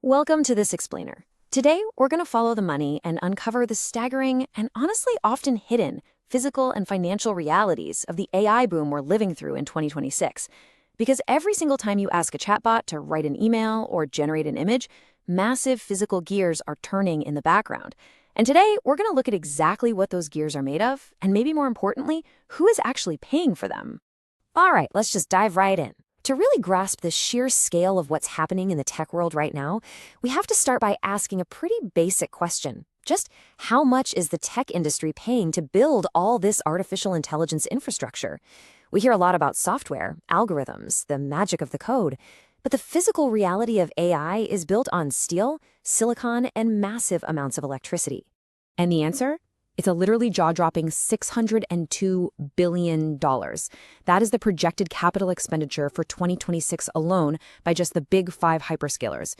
Welcome to This Explainer. Today, we're going to follow the money and uncover the staggering and honestly often hidden physical and financial realities of the AI boom we're living through in 2026. Because every single time you ask a chatbot to write an email or generate an image, massive physical gears are turning in the background. And today, we're going to look at exactly what those gears are made of, and maybe more importantly, who is actually paying for them. All right, let's just dive right in. To really grasp the sheer scale of what's happening in the tech world right now, we have to start by asking a pretty basic question. Just how much is the tech industry paying to build all this artificial intelligence infrastructure? We hear a lot about software, algorithms, the magic of the code, but the physical reality of AI is built on steel, silicon, and massive amounts of electricity. And the answer? It's a literally jaw-dropping $602 billion. That is the projected capital expenditure for 2026 alone by just the big five hyperscalers,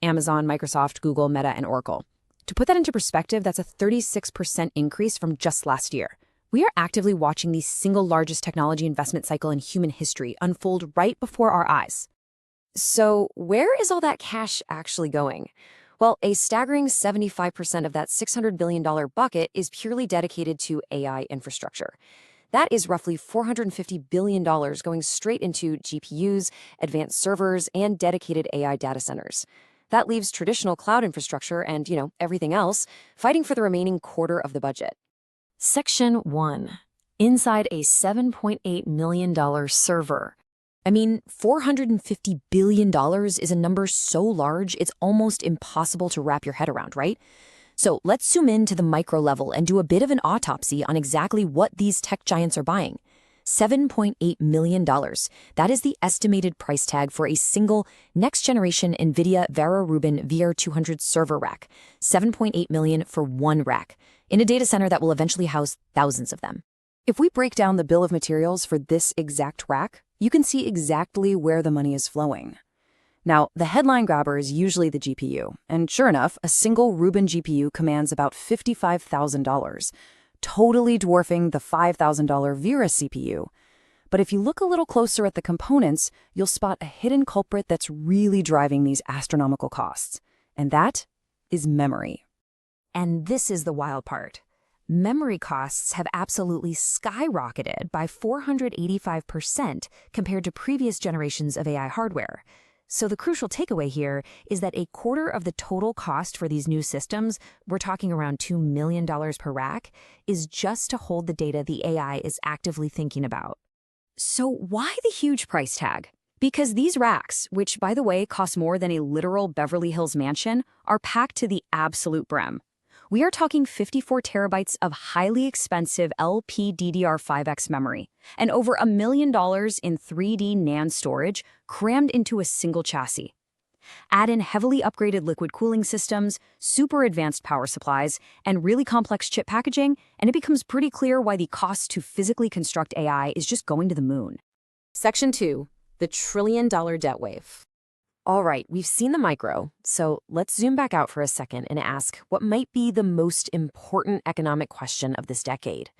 Amazon, Microsoft, Google, Meta, and Oracle. To put that into perspective, that's a 36% increase from just last year. We are actively watching the single largest technology investment cycle in human history unfold right before our eyes. So where is all that cash actually going? Well, a staggering 75% of that $600 billion bucket is purely dedicated to AI infrastructure. That is roughly $450 billion going straight into GPUs, advanced servers, and dedicated AI data centers. That leaves traditional cloud infrastructure and, everything else fighting for the remaining quarter of the budget. Section 1. Inside a $7.8 million server. $450 billion is a number so large, it's almost impossible to wrap your head around, right? So let's zoom in to the micro level and do a bit of an autopsy on exactly what these tech giants are buying. $7.8 million. That is the estimated price tag for a single next-generation Nvidia Vera Rubin VR200 server rack. $7.8 million for one rack, in a data center that will eventually house thousands of them. If we break down the bill of materials for this exact rack, you can see exactly where the money is flowing. Now, the headline grabber is usually the GPU, and sure enough, a single Rubin GPU commands about $55,000, totally dwarfing the $5,000 Vera CPU. But if you look a little closer at the components, you'll spot a hidden culprit that's really driving these astronomical costs, and that is memory. And this is the wild part. Memory costs have absolutely skyrocketed by 485% compared to previous generations of AI hardware. So the crucial takeaway here is that a quarter of the total cost for these new systems, we're talking around $2 million per rack, is just to hold the data the AI is actively thinking about. So why the huge price tag? Because these racks, which by the way cost more than a literal Beverly Hills mansion, are packed to the absolute brim. We are talking 54 terabytes of highly expensive LPDDR5X memory and over $1 million in 3D NAND storage crammed into a single chassis. Add in heavily upgraded liquid cooling systems, super advanced power supplies, and really complex chip packaging, and it becomes pretty clear why the cost to physically construct AI is just going to the moon. Section 2. The trillion-dollar debt wave. All right, we've seen the micro, so let's zoom back out for a second and ask what might be the most important economic question of this decade.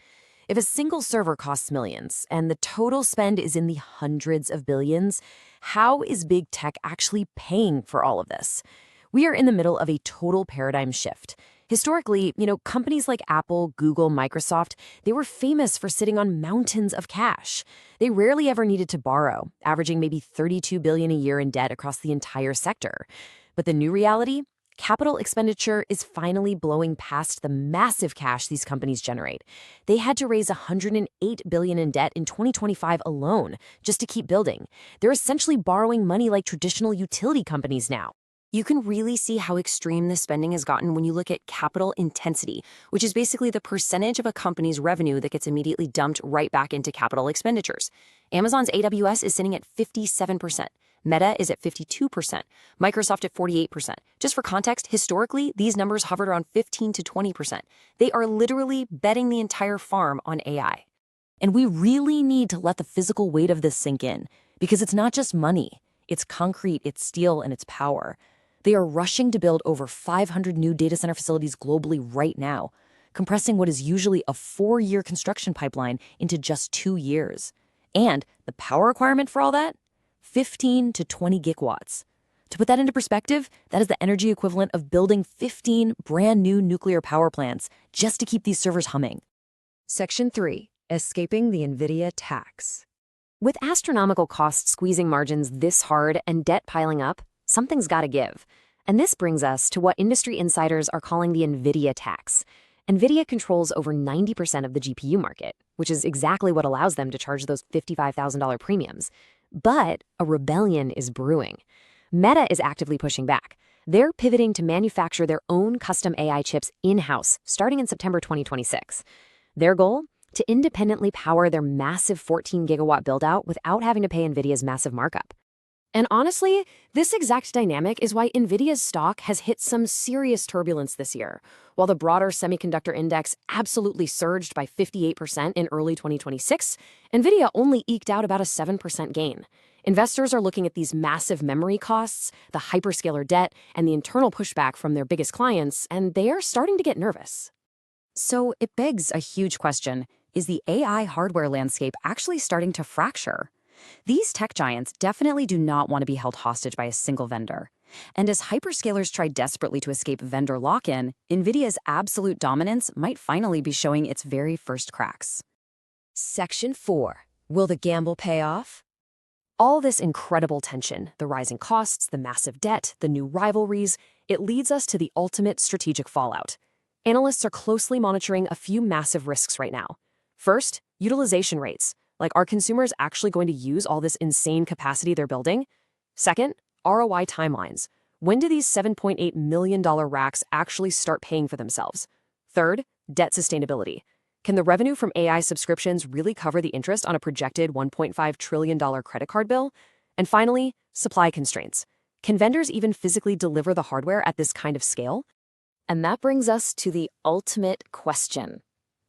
If a single server costs millions and the total spend is in the hundreds of billions, how is big tech actually paying for all of this? We are in the middle of a total paradigm shift. Historically, companies like Apple, Google, Microsoft, they were famous for sitting on mountains of cash. They rarely ever needed to borrow, averaging maybe $32 billion a year in debt across the entire sector. But the new reality? Capital expenditure is finally blowing past the massive cash these companies generate. They had to raise $108 billion in debt in 2025 alone just to keep building. They're essentially borrowing money like traditional utility companies now. You can really see how extreme this spending has gotten when you look at capital intensity, which is basically the percentage of a company's revenue that gets immediately dumped right back into capital expenditures. Amazon's AWS is sitting at 57%. Meta is at 52%. Microsoft at 48%. Just for context, historically, these numbers hovered around 15 to 20%. They are literally betting the entire farm on AI. And we really need to let the physical weight of this sink in, because it's not just money. It's concrete, it's steel, and it's power. They are rushing to build over 500 new data center facilities globally right now, compressing what is usually a 4-year construction pipeline into just 2 years. And the power requirement for all that? 15 to 20 gigawatts. To put that into perspective, that is the energy equivalent of building 15 brand new nuclear power plants just to keep these servers humming. Section 3. Escaping the Nvidia tax. With astronomical costs squeezing margins this hard and debt piling up, something's got to give. And this brings us to what industry insiders are calling the Nvidia tax. Nvidia controls over 90% of the GPU market, which is exactly what allows them to charge those $55,000 premiums. But a rebellion is brewing. Meta is actively pushing back. They're pivoting to manufacture their own custom AI chips in-house, starting in September 2026. Their goal? To independently power their massive 14-gigawatt build-out without having to pay NVIDIA's massive markup. And honestly, this exact dynamic is why NVIDIA's stock has hit some serious turbulence this year. While the broader semiconductor index absolutely surged by 58% in early 2026, NVIDIA only eked out about a 7% gain. Investors are looking at these massive memory costs, the hyperscaler debt, and the internal pushback from their biggest clients, and they are starting to get nervous. So it begs a huge question. Is the AI hardware landscape actually starting to fracture? These tech giants definitely do not want to be held hostage by a single vendor. And as hyperscalers try desperately to escape vendor lock-in, NVIDIA's absolute dominance might finally be showing its very first cracks. Section 4. Will the gamble pay off? All this incredible tension, the rising costs, the massive debt, the new rivalries, it leads us to the ultimate strategic fallout. Analysts are closely monitoring a few massive risks right now. First, utilization rates. Like, are consumers actually going to use all this insane capacity they're building? Second, ROI timelines. When do these $7.8 million racks actually start paying for themselves? Third, debt sustainability. Can the revenue from AI subscriptions really cover the interest on a projected $1.5 trillion credit card bill? And finally, supply constraints. Can vendors even physically deliver the hardware at this kind of scale? And that brings us to the ultimate question.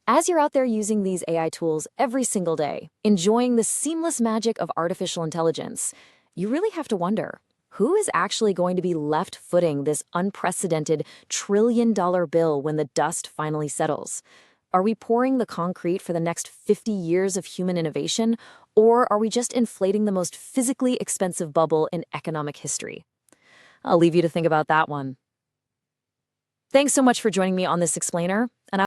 As you're out there using these AI tools every single day, enjoying the seamless magic of artificial intelligence, you really have to wonder, who is actually going to be left footing this unprecedented trillion-dollar bill when the dust finally settles? Are we pouring the concrete for the next 50 years of human innovation, or are we just inflating the most physically expensive bubble in economic history? I'll leave you to think about that one. Thanks so much for joining me on this explainer, and